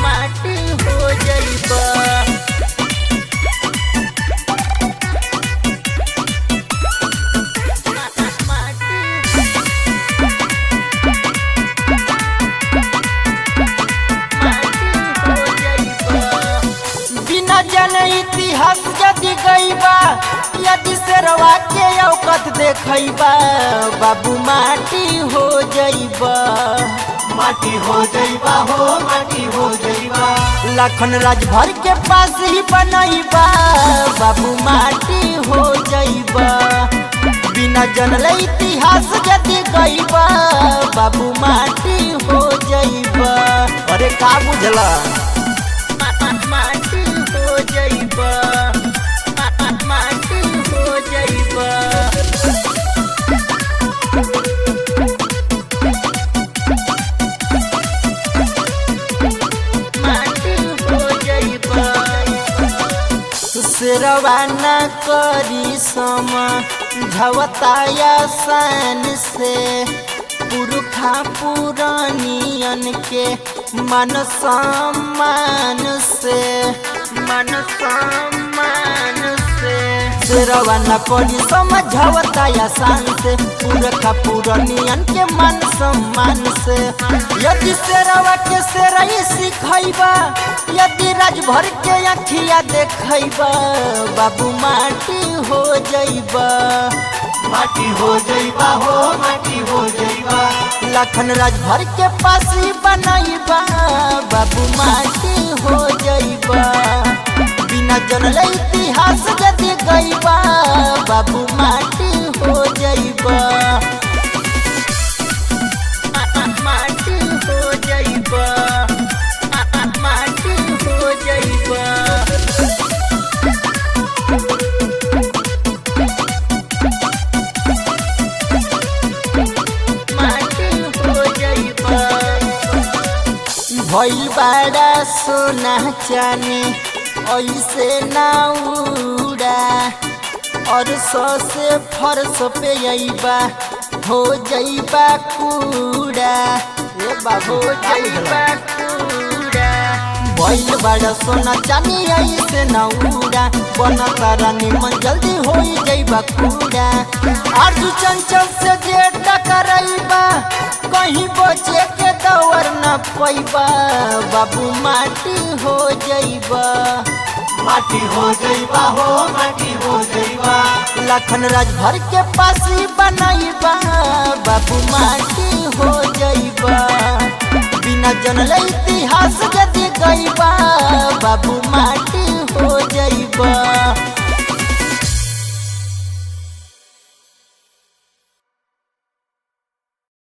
माटी हो जइबा। बिना जन इतिहास यदि गईबा, यदि शेरवा के औकत देखैबा, बाबू माटी हो जइबा। माटी हो जइबा हो माटी हो जइबा। लखन राजभर के पास ही बनैबा, बाबू माटी हो जइबा। बिना जनले इतिहास यदि गईबा, बाबू माटी हो जइबा। अरे का बुझला माटी हो जइबा, माटी हो जइबा। शेरवा न करी समझवताया सन से, पुरखा पुरानियन के मन सम्मान से, मन सम्मान से। शेरवा न करी समझवताया सन से, पुरखा पुरानियन के मन सम्मान से। यदि शेरवा के शेरई सिखैबा, यदि राजभर के अखिया देखैबा, बाबू माटी हो जइबा। माटी हो जइबा हो माटी हो जइबा। लखन राजभर के पास ही बनैबा, बाबू माटी हो जइबा। बिना जनले इतिहास यदि गईबा, बाबू माटी हो जइबा। माटी हो जइबा, माटी हो जइबा। भइल बड़ा सोना चानी ऐसे ना उड़ा, और सौ से फर्श पे अइबा, हो जइबा कूड़ा। ए बाबू हो जइबा कूड़ा। भइल बड़ा सोना चानी ऐसे ना उड़ा, बना तारा निमन जल्दी हो जइबा कूड़ा। आरजू चंचल से जे टकराइबा, कहीं बचे के दौर न पैबा, बाबू माटी हो जइबा। माटी हो जइबा हो माटी हो जइबा। लखन राजभर के पास ही बनैबा, बाबू माटी हो जइबा। बिना जनले इतिहास यदि गईबा, बाबू माटी हो जइबा।